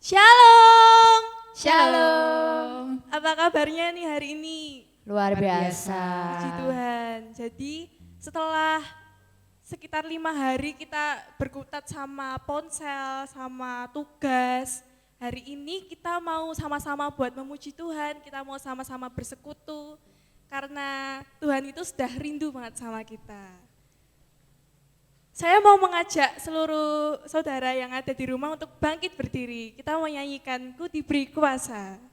Shalom. Shalom. Apa kabarnya nih hari ini? Luar biasa. Puji Tuhan. Jadi setelah sekitar 5 hari kita berkutat sama ponsel, sama tugas. Hari ini kita mau sama-sama buat memuji Tuhan, kita mau sama-sama bersekutu. Karena Tuhan itu sudah rindu banget sama kita. Saya mau mengajak seluruh saudara yang ada di rumah untuk bangkit berdiri. Kita mau nyanyikan Ku Diberi Kuasa.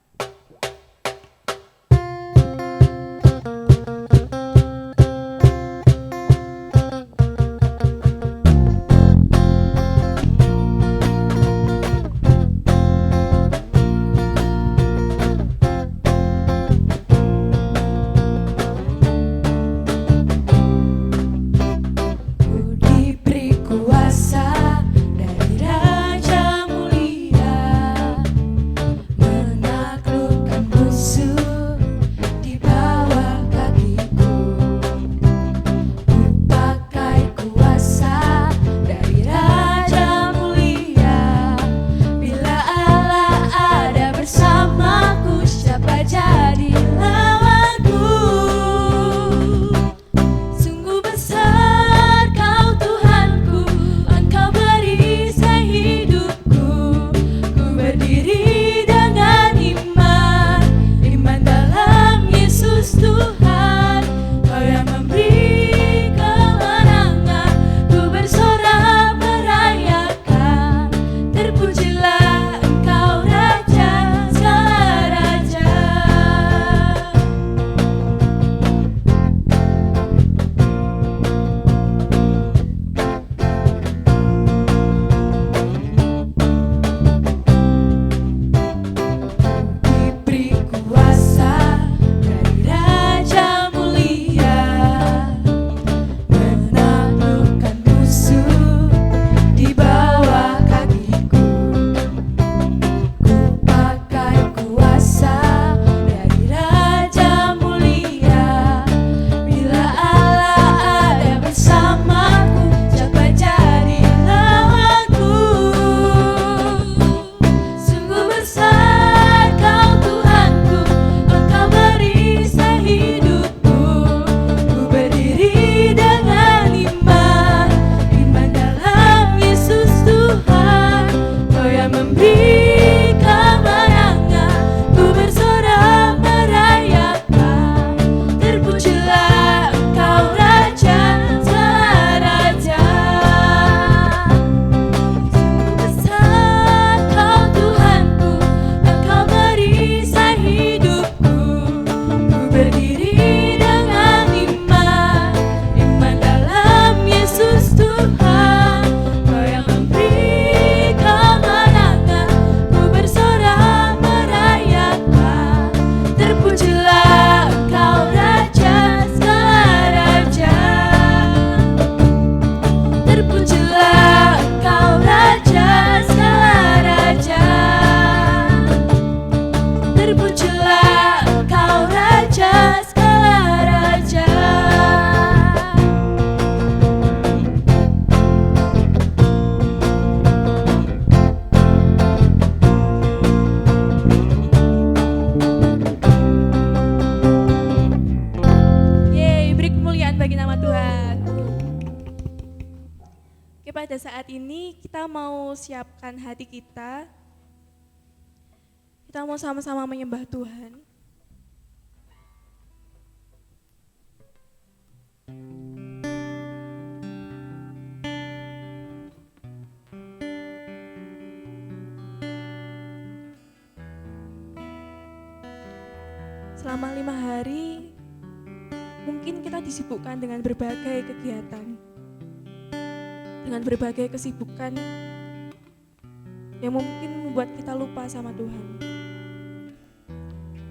Pada saat ini kita mau siapkan hati kita. Kita mau sama-sama menyembah Tuhan. Selama 5 hari, mungkin kita disibukkan dengan berbagai kegiatan. Dengan berbagai kesibukan yang mungkin membuat kita lupa sama Tuhan.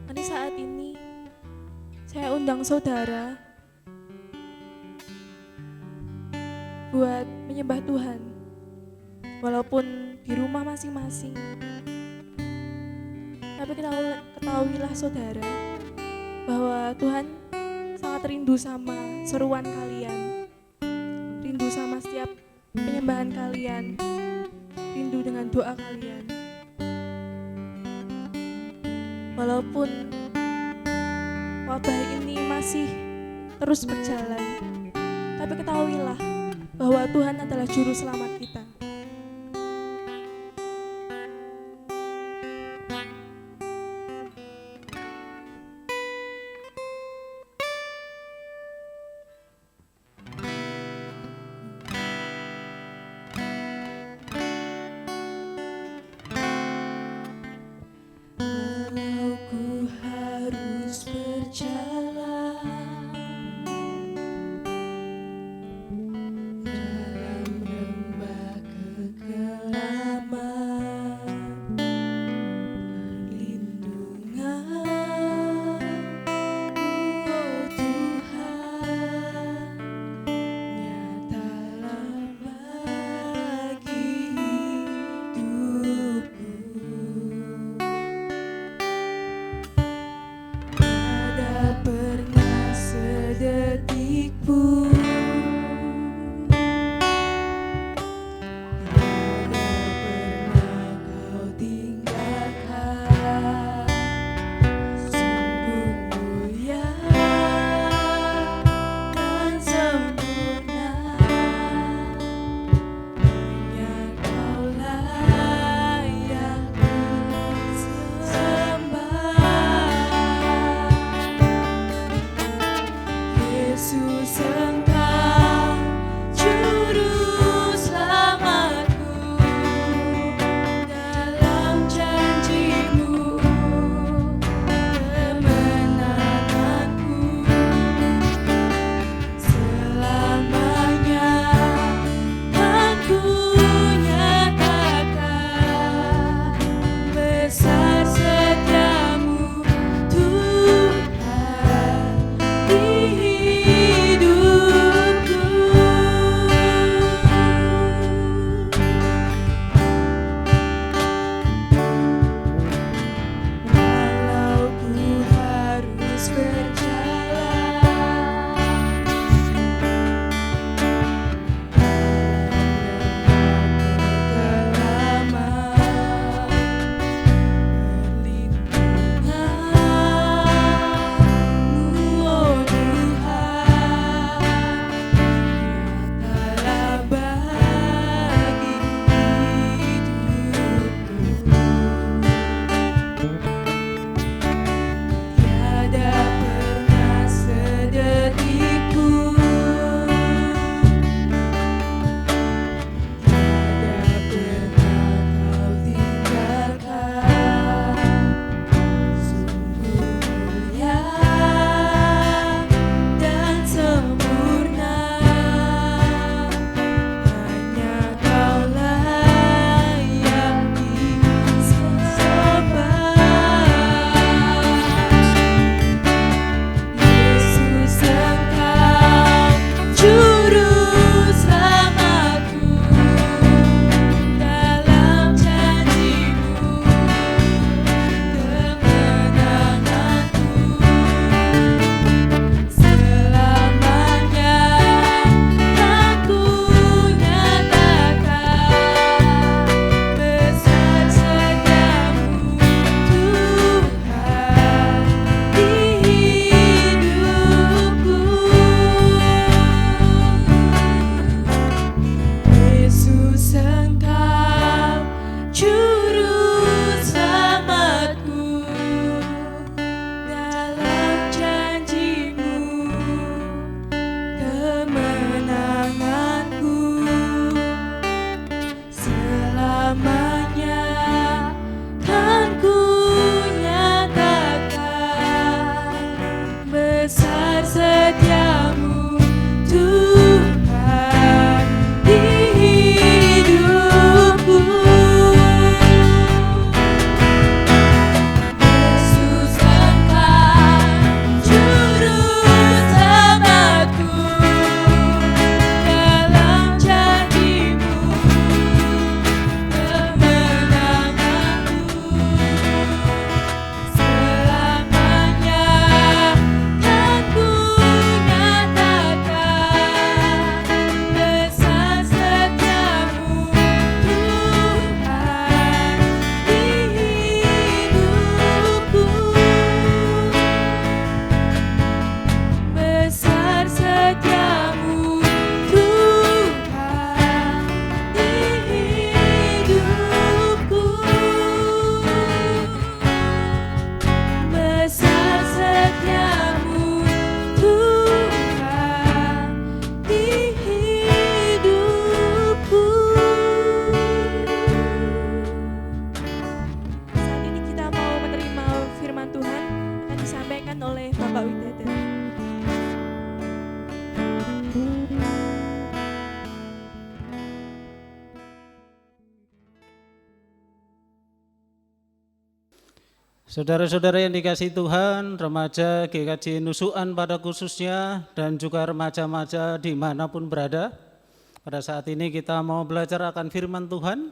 Nanti saat ini saya undang saudara buat menyembah Tuhan walaupun di rumah masing-masing. Tapi ketahuilah saudara bahwa Tuhan sangat rindu sama seruan kalian, rindu sama setiap penyembahan kalian, rindu dengan doa kalian. Walaupun wabah ini masih terus berjalan, tapi ketahuilah bahwa Tuhan adalah juru selamat kita. Walau ku harus berjalan dalam lembah Bapak Widadari. Saudara-saudara yang dikasihi Tuhan, remaja GKJ Nusukan pada khususnya dan juga remaja-remaja dimanapun berada. Pada saat ini kita mau belajar akan firman Tuhan,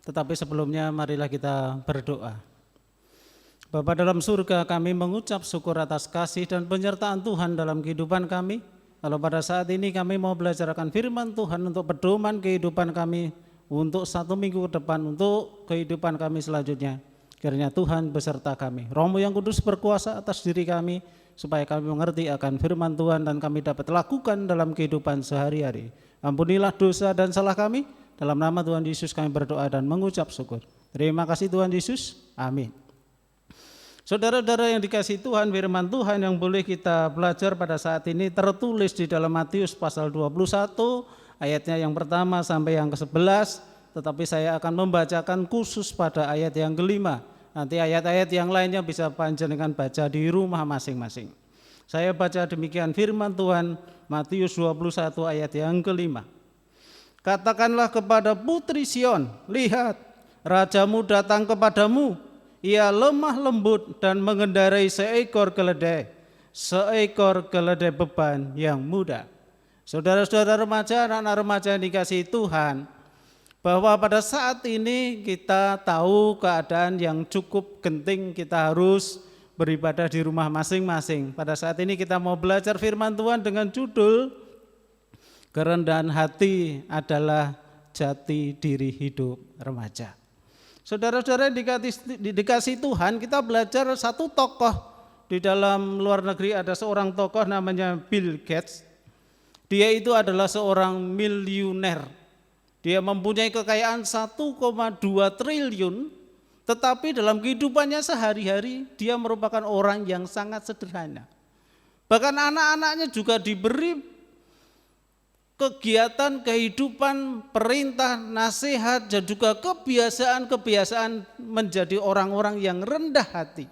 tetapi sebelumnya marilah kita berdoa. Bapa dalam surga, kami mengucap syukur atas kasih dan penyertaan Tuhan dalam kehidupan kami. Kalau pada saat ini kami mau belajar akan firman Tuhan untuk pedoman kehidupan kami, untuk 1 minggu ke depan, untuk kehidupan kami selanjutnya. Kiranya Tuhan beserta kami. Roh-Mu yang kudus berkuasa atas diri kami, supaya kami mengerti akan firman Tuhan dan kami dapat lakukan dalam kehidupan sehari-hari. Ampunilah dosa dan salah kami. Dalam nama Tuhan Yesus kami berdoa dan mengucap syukur. Terima kasih Tuhan Yesus. Amin. Saudara-saudara yang dikasihi Tuhan, firman Tuhan yang boleh kita belajar pada saat ini tertulis di dalam Matius pasal 21, ayatnya yang pertama sampai yang ke-11. Tetapi saya akan membacakan khusus pada ayat yang kelima. Nanti ayat-ayat yang lainnya bisa panjenengan baca di rumah masing-masing. Saya baca demikian firman Tuhan, Matius 21 ayat yang kelima. Katakanlah kepada putri Sion, lihat, rajamu datang kepadamu. Ia lemah lembut dan mengendarai seekor keledai beban yang muda. Saudara-saudara remaja, anak-anak remaja yang dikasihi Tuhan, bahwa pada saat ini kita tahu keadaan yang cukup genting, kita harus beribadah di rumah masing-masing. Pada saat ini kita mau belajar firman Tuhan dengan judul kerendahan hati adalah jati diri hidup remaja. Saudara-saudara dikasih Tuhan, kita belajar satu tokoh di dalam luar negeri. Ada seorang tokoh namanya Bill Gates. Dia itu adalah seorang miliuner. Dia mempunyai kekayaan 1,2 triliun, tetapi dalam kehidupannya sehari-hari dia merupakan orang yang sangat sederhana. Bahkan anak-anaknya juga diberi kegiatan kehidupan, perintah, nasihat, dan juga kebiasaan-kebiasaan menjadi orang-orang yang rendah hati.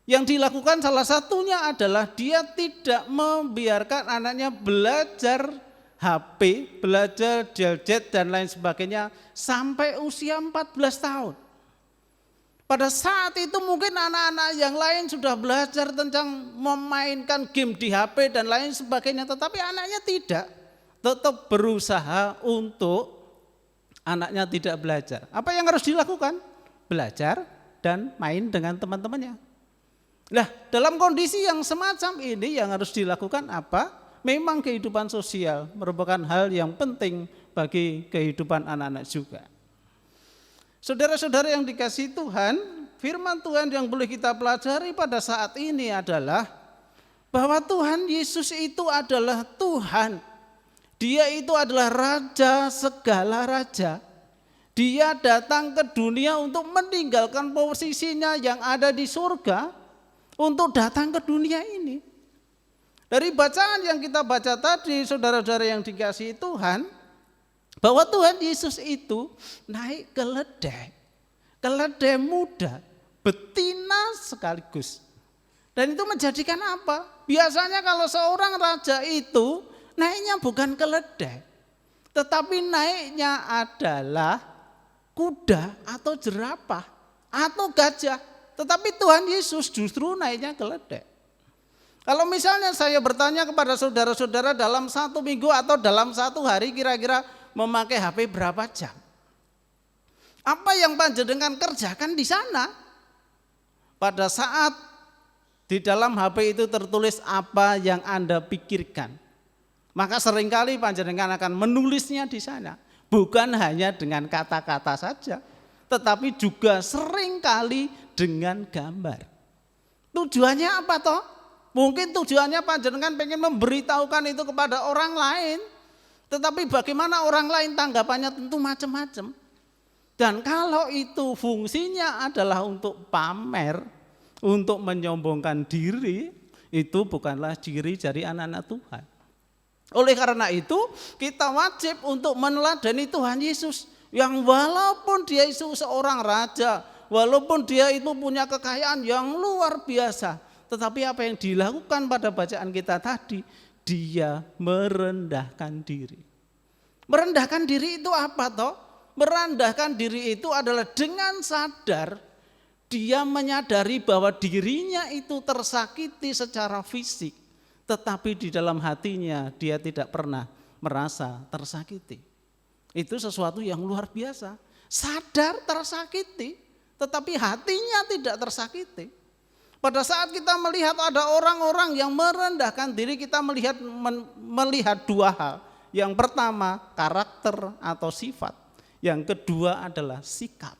Yang dilakukan salah satunya adalah dia tidak membiarkan anaknya belajar HP, belajar gadget dan lain sebagainya sampai usia 14 tahun. Pada saat itu mungkin anak-anak yang lain sudah belajar tentang memainkan game di HP dan lain sebagainya, tetapi anaknya tidak, tetap berusaha untuk anaknya tidak belajar. Apa yang harus dilakukan? Belajar dan main dengan teman-temannya. Nah, dalam kondisi yang semacam ini yang harus dilakukan apa? Memang kehidupan sosial merupakan hal yang penting bagi kehidupan anak-anak juga. Saudara-saudara yang dikasihi Tuhan, firman Tuhan yang boleh kita pelajari pada saat ini adalah bahwa Tuhan Yesus itu adalah Tuhan. Dia itu adalah Raja segala raja. Dia datang ke dunia untuk meninggalkan posisinya yang ada di surga untuk datang ke dunia ini. Dari bacaan yang kita baca tadi, saudara-saudara yang dikasihi Tuhan, bahwa Tuhan Yesus itu naik keledai muda, betina sekaligus. Dan itu menjadikan apa? Biasanya kalau seorang raja itu naiknya bukan keledai, tetapi naiknya adalah kuda atau jerapah atau gajah. Tetapi Tuhan Yesus justru naiknya keledai. Kalau misalnya saya bertanya kepada saudara-saudara dalam 1 minggu atau dalam 1 hari kira-kira memakai HP berapa jam? Apa yang panjenengan kerjakan di sana? Pada saat di dalam HP itu tertulis apa yang Anda pikirkan, maka seringkali panjenengan akan menulisnya di sana. Bukan hanya dengan kata-kata saja, tetapi juga seringkali dengan gambar. Tujuannya apa toh? Mungkin tujuannya panjenengan pengen memberitahukan itu kepada orang lain, tetapi bagaimana orang lain tanggapannya tentu macam-macam. Dan kalau itu fungsinya adalah untuk pamer, untuk menyombongkan diri, itu bukanlah ciri dari anak-anak Tuhan. Oleh karena itu kita wajib untuk meneladani Tuhan Yesus, yang walaupun dia itu seorang raja, walaupun dia itu punya kekayaan yang luar biasa, Tetapi apa yang dilakukan pada bacaan kita tadi, dia merendahkan diri. Merendahkan diri itu apa toh? Merendahkan diri itu adalah dengan sadar dia menyadari bahwa dirinya itu tersakiti secara fisik, tetapi di dalam hatinya dia tidak pernah merasa tersakiti. Itu sesuatu yang luar biasa. Sadar tersakiti, tetapi hatinya tidak tersakiti. Pada saat kita melihat ada orang-orang yang merendahkan diri, kita melihat dua hal. Yang pertama karakter atau sifat. Yang kedua adalah sikap.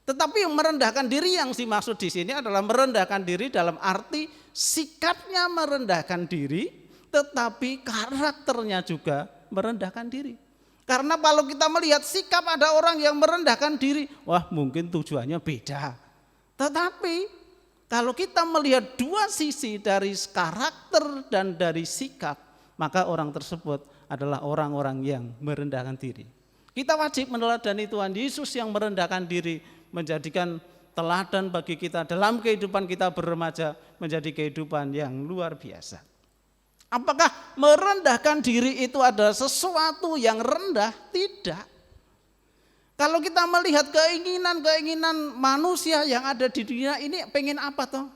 Tetapi yang merendahkan diri yang dimaksud di sini adalah merendahkan diri dalam arti sikapnya merendahkan diri, tetapi karakternya juga merendahkan diri. Karena kalau kita melihat sikap ada orang yang merendahkan diri, wah mungkin tujuannya beda. Tetapi kalau kita melihat dua sisi dari karakter dan dari sikap, maka orang tersebut adalah orang-orang yang merendahkan diri. Kita wajib meneladani Tuhan Yesus yang merendahkan diri, menjadikan teladan bagi kita dalam kehidupan kita berremaja, menjadi kehidupan yang luar biasa. Apakah merendahkan diri itu adalah sesuatu yang rendah? Tidak. Kalau kita melihat keinginan manusia yang ada di dunia ini, pengen apa toh?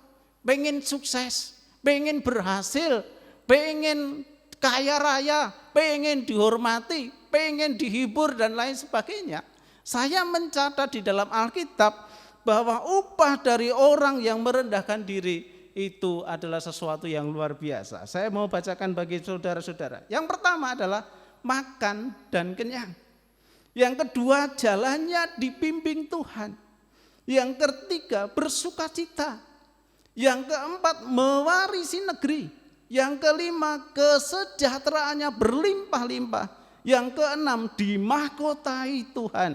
Pengen sukses, pengen berhasil, pengen kaya raya, pengen dihormati, pengen dihibur dan lain sebagainya. Saya mencatat di dalam Alkitab bahwa upah dari orang yang merendahkan diri itu adalah sesuatu yang luar biasa. Saya mau bacakan bagi saudara-saudara. Yang pertama adalah makan dan kenyang. Yang kedua, jalannya dibimbing Tuhan. Yang ketiga, bersukacita. Yang keempat, mewarisi negeri. Yang kelima, kesejahteraannya berlimpah-limpah. Yang keenam, dimahkotai Tuhan.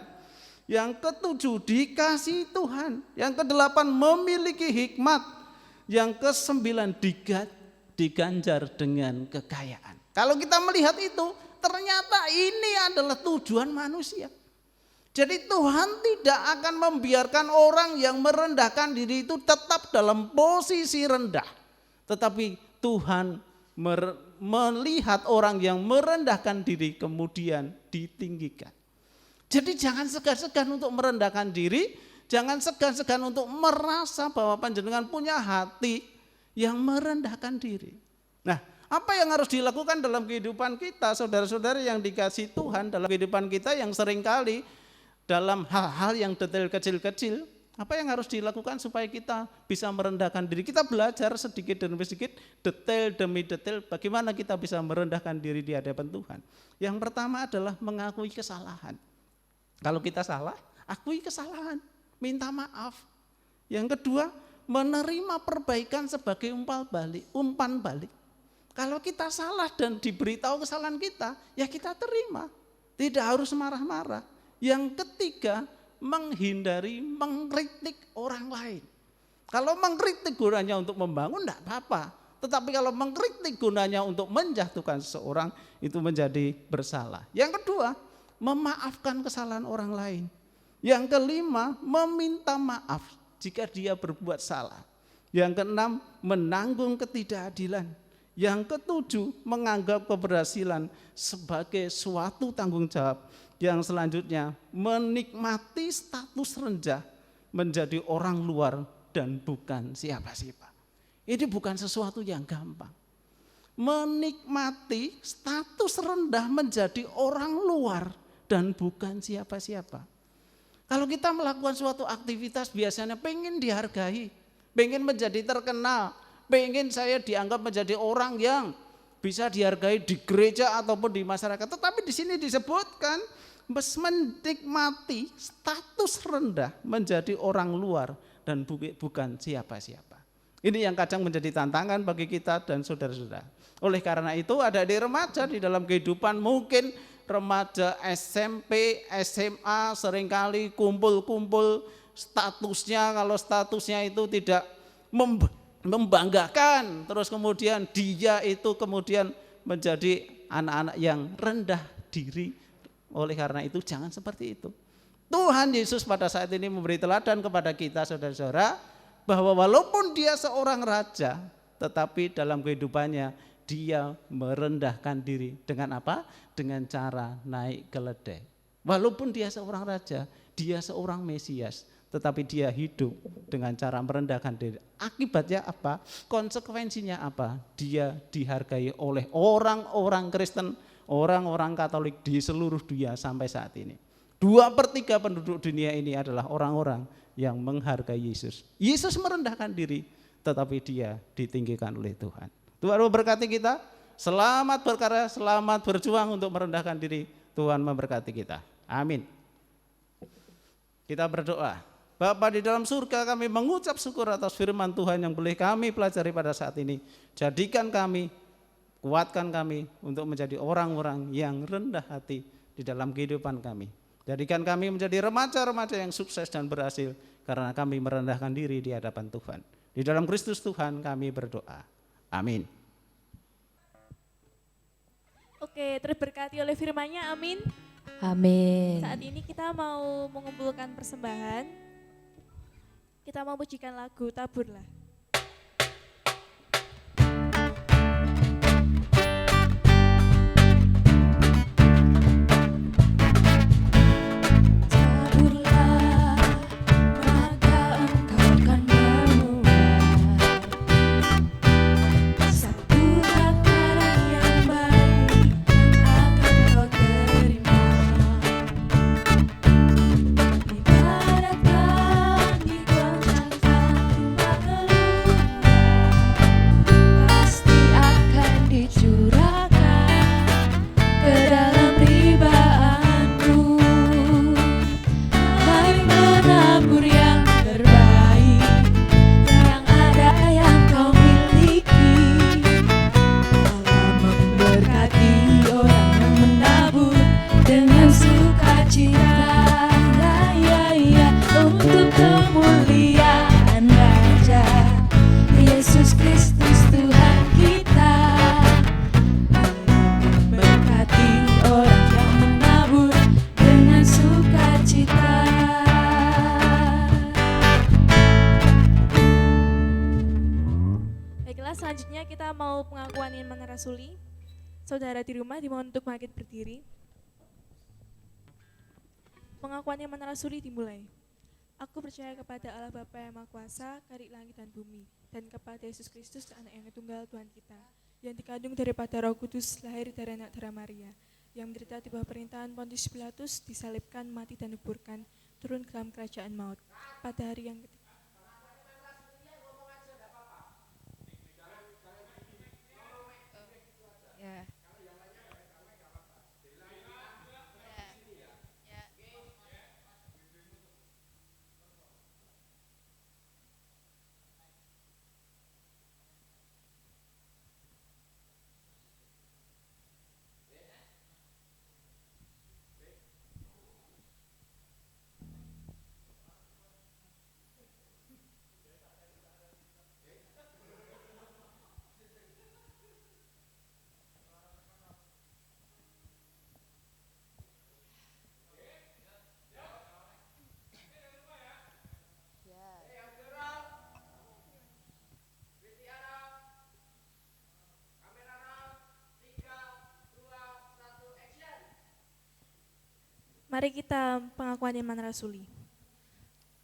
Yang ketujuh, dikasihi Tuhan. Yang kedelapan, memiliki hikmat. Yang kesembilan, diganjar dengan kekayaan. Kalau kita melihat itu, ternyata ini adalah tujuan manusia. Jadi Tuhan tidak akan membiarkan orang yang merendahkan diri itu tetap dalam posisi rendah. Tetapi Tuhan melihat orang yang merendahkan diri kemudian ditinggikan. Jadi jangan segan-segan untuk merendahkan diri, jangan segan-segan untuk merasa bahwa panjenengan punya hati yang merendahkan diri. Nah, apa yang harus dilakukan dalam kehidupan kita, saudara-saudara yang dikasihi Tuhan, dalam kehidupan kita yang seringkali dalam hal-hal yang detail kecil-kecil, apa yang harus dilakukan supaya kita bisa merendahkan diri? Kita belajar sedikit demi sedikit, detail demi detail, bagaimana kita bisa merendahkan diri di hadapan Tuhan. Yang pertama adalah mengakui kesalahan. Kalau kita salah, akui kesalahan, minta maaf. Yang kedua, menerima perbaikan sebagai umpan balik. Kalau kita salah dan diberitahu kesalahan kita, ya kita terima. Tidak harus marah-marah. Yang ketiga, menghindari mengkritik orang lain. Kalau mengkritik gunanya untuk membangun, tidak apa-apa. Tetapi kalau mengkritik gunanya untuk menjatuhkan seseorang, itu menjadi bersalah. Yang kedua, memaafkan kesalahan orang lain. Yang kelima, meminta maaf jika dia berbuat salah. Yang keenam, menanggung ketidakadilan. Yang ketujuh, menganggap keberhasilan sebagai suatu tanggung jawab. Yang selanjutnya, menikmati status rendah menjadi orang luar dan bukan siapa-siapa. Ini bukan sesuatu yang gampang. Menikmati status rendah menjadi orang luar dan bukan siapa-siapa. Kalau kita melakukan suatu aktivitas biasanya pengen dihargai, pengen menjadi terkenal, pengen saya dianggap menjadi orang yang bisa dihargai di gereja ataupun di masyarakat. Tetapi di sini disebutkan menikmati status rendah menjadi orang luar dan bukan siapa-siapa. Ini yang kadang menjadi tantangan bagi kita dan saudara-saudara. Oleh karena itu ada di remaja di dalam kehidupan, mungkin remaja SMP, SMA seringkali kumpul-kumpul statusnya, kalau statusnya itu tidak membanggakan, terus kemudian dia itu kemudian menjadi anak-anak yang rendah diri. Oleh karena itu jangan seperti itu. Tuhan Yesus pada saat ini memberi teladan kepada kita saudara-saudara bahwa walaupun dia seorang raja, tetapi dalam kehidupannya dia merendahkan diri dengan apa? Dengan cara naik keledai. Walaupun dia seorang raja, dia seorang Mesias, tetapi dia hidup dengan cara merendahkan diri. Akibatnya apa? Konsekuensinya apa? Dia dihargai oleh orang-orang Kristen, orang-orang Katolik di seluruh dunia sampai saat ini. 2/3 penduduk dunia ini adalah orang-orang yang menghargai Yesus. Yesus merendahkan diri, tetapi dia ditinggikan oleh Tuhan. Tuhan memberkati kita. Selamat berkarya, selamat berjuang untuk merendahkan diri. Tuhan memberkati kita. Amin. Kita berdoa. Bapa di dalam surga, kami mengucap syukur atas firman Tuhan yang boleh kami pelajari pada saat ini. Jadikan kami, kuatkan kami untuk menjadi orang-orang yang rendah hati di dalam kehidupan kami. Jadikan kami menjadi remaja-remaja yang sukses dan berhasil karena kami merendahkan diri di hadapan Tuhan. Di dalam Kristus Tuhan kami berdoa. Amin. Oke, terberkati oleh firman-Nya, amin. Amin. Saat ini kita mau mengumpulkan persembahan. Kita mau pujikan lagu Taburlah. Taburlah, maka engkau akan menuai satu takaran yang baik akan kau terima. Ibaratkan digoncangkan tumpah keluar, pasti akan dicurahkan ke dalam ribaanmu. Mari menabur yang terbaik, yang ada yang kau miliki. Allah memberkati orang yang menabur dengan sukacita, ya, untuk kemuliaan Raja Yesus Kristus Tuhan kita. Berkati orang yang menabur dengan sukacita. Baiklah, selanjutnya kita mau pengakuan iman rasuli. Saudara di rumah dimohon untuk bangkit berdiri. Pengakuan iman rasuli dimulai. Aku percaya kepada Allah Bapa yang Maha Kuasa, Kalik langit dan bumi, dan kepada Yesus Kristus, Anak yang tunggal Tuhan kita, yang dikandung daripada Roh Kudus, lahir dari anak darah Maria, yang menderita di bawah perintahan Pontius Pilatus, disalibkan, mati dan dikuburkan, turun ke dalam kerajaan maut. Pada hari yang ketiga. Mari kita pengakuan iman rasuli.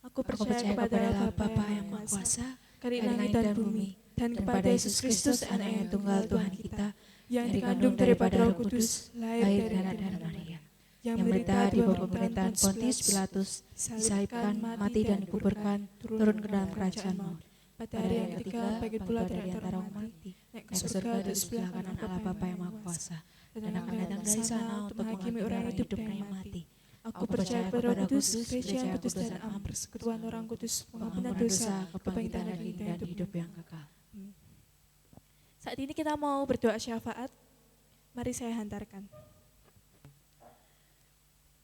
Aku percaya kepada Allah Bapa yang Maha Kuasa, Kalik langit dan bumi, dan kepada Yesus Kristus, Anak yang tunggal Tuhan kita, yang dikandung daripada Roh Kudus, lahir dari darah Maria, yang menderita di bawah pemerintahan Pontius Pilatus, disalibkan, mati dan dikuburkan, turun ke dalam kerajaan maut. Pada hari yang ketiga, bangkit pula dari antara orang mati, naik ke surga di sebelah kanan Allah Bapa yang Maha Kuasa, dan akan datang dari sana untuk menghakimi orang yang hidup dan yang mati. Aku percaya kepada Roh Kudus, Gereja yang kudus dan am, persekutuan orang kudus, pengampunan dosa, kebangkitan dan hidup yang kekal. Saat ini kita mau berdoa syafaat. Mari saya hantarkan.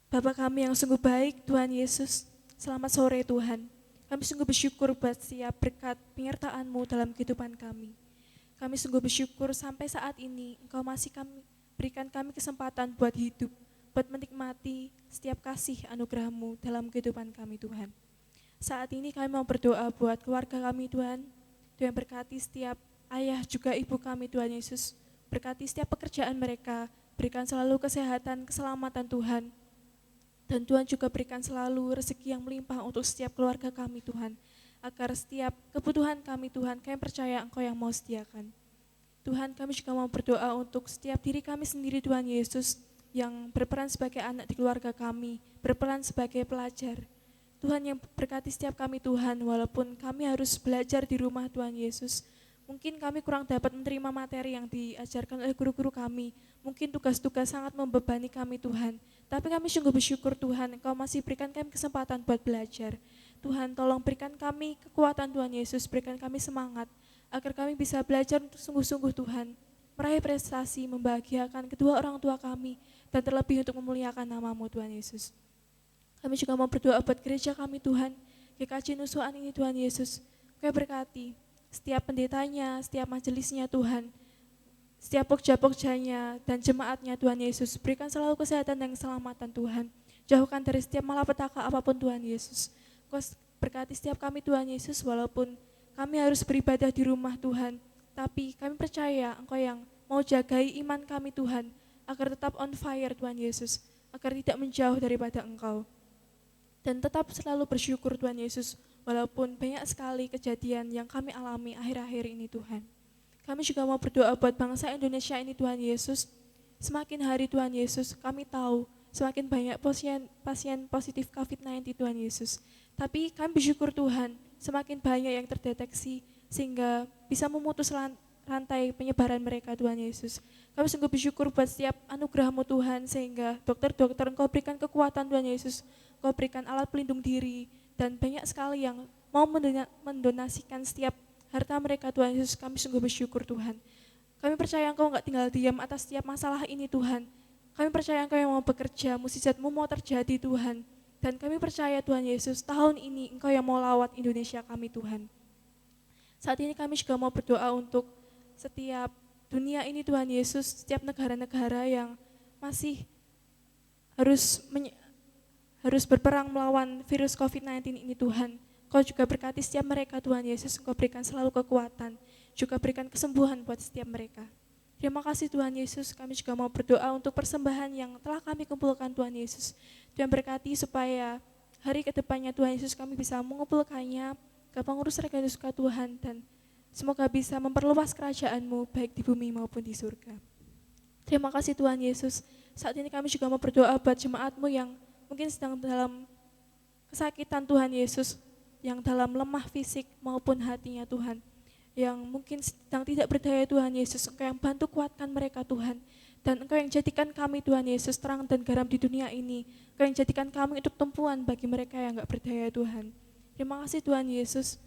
Bapa kami yang sungguh baik, Tuhan Yesus, selamat sore Tuhan. Kami sungguh bersyukur buat setiap berkat penyertaan-Mu dalam kehidupan kami. Kami sungguh bersyukur sampai saat ini Engkau masih berikan kami kesempatan buat hidup, buat menikmati setiap kasih anugerah-Mu dalam kehidupan kami Tuhan. Saat ini kami mau berdoa buat keluarga kami Tuhan. Tuhan berkati setiap ayah juga ibu kami Tuhan Yesus. Berkati setiap pekerjaan mereka, berikan selalu kesehatan, keselamatan Tuhan. Dan Tuhan juga berikan selalu rezeki yang melimpah untuk setiap keluarga kami Tuhan. Agar setiap kebutuhan kami Tuhan, kami percaya Engkau yang mau sediakan. Tuhan, kami juga mau berdoa untuk setiap diri kami sendiri Tuhan Yesus yang berperan sebagai anak di keluarga kami, berperan sebagai pelajar. Tuhan yang berkati setiap kami Tuhan, walaupun kami harus belajar di rumah Tuhan Yesus. Mungkin kami kurang dapat menerima materi yang diajarkan oleh guru-guru kami. Mungkin tugas-tugas sangat membebani kami Tuhan. Tapi kami sungguh bersyukur Tuhan, Engkau masih berikan kami kesempatan buat belajar. Tuhan tolong berikan kami kekuatan Tuhan Yesus, berikan kami semangat. Agar kami bisa belajar untuk sungguh-sungguh Tuhan, meraih prestasi, membahagiakan kedua orang tua kami, dan terlebih untuk memuliakan nama-Mu Tuhan Yesus. Kami juga mau berdoa buat gereja kami Tuhan, GKJ Nusuan ini Tuhan Yesus. Kau berkati setiap pendetanya, setiap majelisnya Tuhan, setiap pokja-pokjanya dan jemaatnya Tuhan Yesus. Berikan selalu kesehatan dan keselamatan Tuhan. Jauhkan dari setiap malapetaka apapun Tuhan Yesus. Kau berkati setiap kami Tuhan Yesus, walaupun kami harus beribadah di rumah Tuhan, tapi kami percaya Engkau yang mau jagai iman kami Tuhan, agar tetap on fire Tuhan Yesus, agar tidak menjauh daripada Engkau. Dan tetap selalu bersyukur Tuhan Yesus, walaupun banyak sekali kejadian yang kami alami akhir-akhir ini Tuhan. Kami juga mau berdoa buat bangsa Indonesia ini Tuhan Yesus. Semakin hari Tuhan Yesus, kami tahu semakin banyak pasien positif COVID-19 Tuhan Yesus. Tapi kami bersyukur Tuhan, semakin banyak yang terdeteksi sehingga bisa memutus rantai penyebaran mereka Tuhan Yesus. Kami sungguh bersyukur buat setiap anugerah-Mu Tuhan, sehingga dokter-dokter Engkau berikan kekuatan Tuhan Yesus, Engkau berikan alat pelindung diri, dan banyak sekali yang mau mendonasikan setiap harta mereka Tuhan Yesus. Kami sungguh bersyukur Tuhan. Kami percaya Engkau enggak tinggal diam atas setiap masalah ini Tuhan. Kami percaya Engkau yang mau bekerja, mukjizat-Mu mau terjadi Tuhan. Dan kami percaya Tuhan Yesus, tahun ini Engkau yang mau lawat Indonesia kami Tuhan. Saat ini kami juga mau berdoa untuk setiap dunia ini Tuhan Yesus, setiap negara-negara yang masih harus berperang melawan virus COVID-19 ini Tuhan. Kau juga berkati setiap mereka Tuhan Yesus, Engkau berikan selalu kekuatan, juga berikan kesembuhan buat setiap mereka. Terima kasih Tuhan Yesus, kami juga mau berdoa untuk persembahan yang telah kami kumpulkan Tuhan Yesus. Tuhan berkati supaya hari ke depannya Tuhan Yesus kami bisa mengumpulkannya ke pengurus Reganis Suka Tuhan, dan semoga bisa memperluas kerajaan-Mu baik di bumi maupun di surga. Terima kasih Tuhan Yesus. Saat ini kami juga mau berdoa buat jemaat-Mu yang mungkin sedang dalam kesakitan Tuhan Yesus, yang dalam lemah fisik maupun hatinya Tuhan, yang mungkin sedang tidak berdaya Tuhan Yesus. Engkau yang bantu kuatkan mereka Tuhan, dan Engkau yang jadikan kami Tuhan Yesus terang dan garam di dunia ini. Engkau yang jadikan kami untuk tumpuan bagi mereka yang enggak berdaya Tuhan. Terima kasih Tuhan Yesus.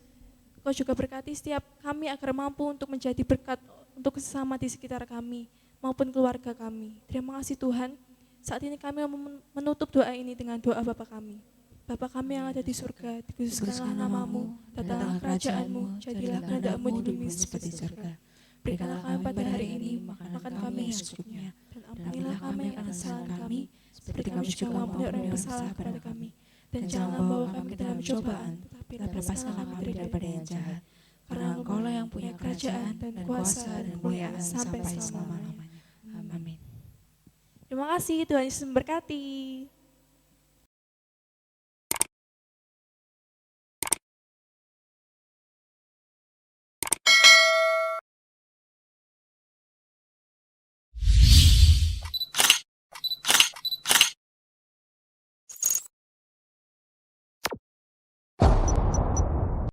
Engkau juga berkati setiap kami agar mampu untuk menjadi berkat untuk sesama di sekitar kami maupun keluarga kami. Terima kasih Tuhan. Saat ini kami menutup doa ini dengan doa Bapa kami. Bapa kami yang ada di surga, dikuduskanlah nama-Mu, datanglah kerajaan-Mu, jadilah kehendak-Mu di bumi seperti di surga. Berikanlah kami pada hari ini makan kami yang secukupnya, dan ampunilah kami akan kesalahan kami, seperti kami juga mengampuni orang yang bersalah kepada kami. Dan janganlah membawa kami ke dalam cobaan, tetapi lepaskanlah kami daripada yang jahat. Karena Engkau-lah yang punya kerajaan dan kuasa dan kemuliaan sampai selama-lamanya. Amin. Terima kasih, Tuhan Yesus memberkati.